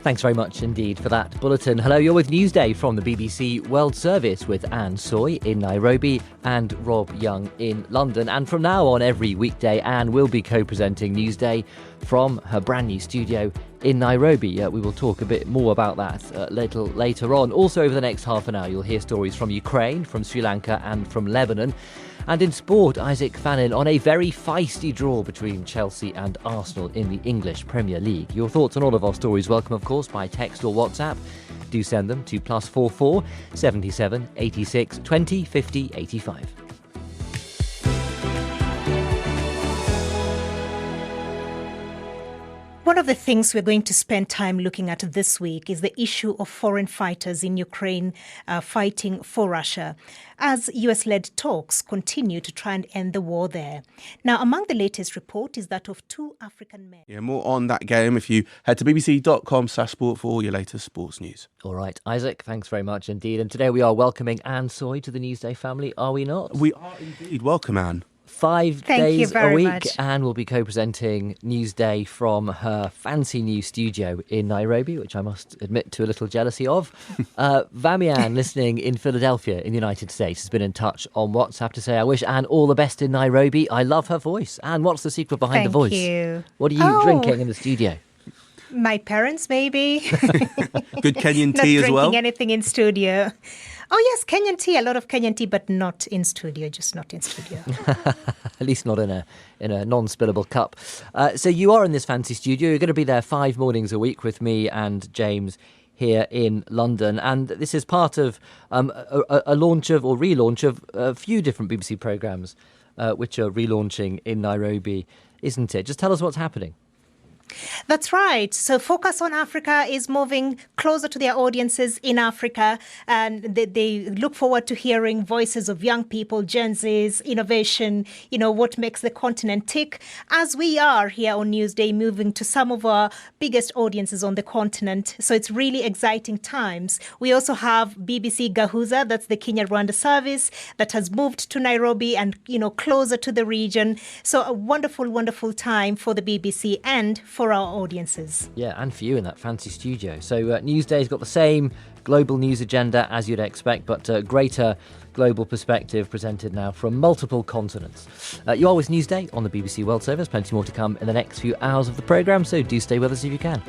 Thanks very much indeed for that bulletin. Hello, you're with Newsday from the BBC World Service with Anne Soy in Nairobi and Rob Young in London. And from now on, every weekday, Anne will be co-presenting Newsday from her brand new studio in Nairobi. We will talk a bit more about that a little later on. Also, over the next half an hour, you'll hear stories from Ukraine, from Sri Lanka and from Lebanon. And in sport, Isaac Fannin on a very feisty draw between Chelsea and Arsenal in the English Premier League. Your thoughts on all of our stories welcome, of course, by text or WhatsApp. Do send them to +44 77 86 20 50 85. One of the things we're going to spend time looking at this week is the issue of foreign fighters in Ukraine fighting for Russia, as US-led talks continue to try and end the war there. Now, among the latest report is that of two African men. Yeah, more on that game if you head to bbc.com/sport for all your latest sports news. All right, Isaac, thanks very much indeed. And today we are welcoming Anne Soy to the Newsday family, are we not? We are indeed. Welcome, Anne. 5 Thank you days a very week. much. Anne will be co-presenting Newsday from her fancy new studio in Nairobi, which I must admit to a little jealousy of. Vamian, listening in Philadelphia in the United States, has been in touch on WhatsApp to say, I wish Anne all the best in Nairobi. I love her voice. Anne, what's the secret behind the voice? Thank you. What are you drinking in the studio? My parents, maybe. Good Kenyan Not tea as well. drinking anything in studio. Oh, yes, Kenyan tea, a lot of Kenyan tea, but not in studio, just not in studio. At least not in a non-spillable cup. So you are in this fancy studio. You're going to be there 5 mornings a week with me and James here in London. And this is part of a launch of, or relaunch of, a few different BBC programmes which are relaunching in Nairobi, isn't it? Just tell us what's happening. That's right. So Focus on Africa is moving closer to their audiences in Africa, and they look forward to hearing voices of young people, Gen Zs, innovation, what makes the continent tick, as we are here on Newsday moving to some of our biggest audiences on the continent. So it's really exciting times. We also have BBC Gahuza, that's the Kenya-Rwanda service that has moved to Nairobi and, closer to the region. So a wonderful, wonderful time for the BBC and for our audiences. Yeah, and for you in that fancy studio. So Newsday's got the same global news agenda as you'd expect, but greater global perspective presented now from multiple continents. You are with Newsday on the BBC World Service. Plenty more to come in the next few hours of the programme, so do stay with us if you can.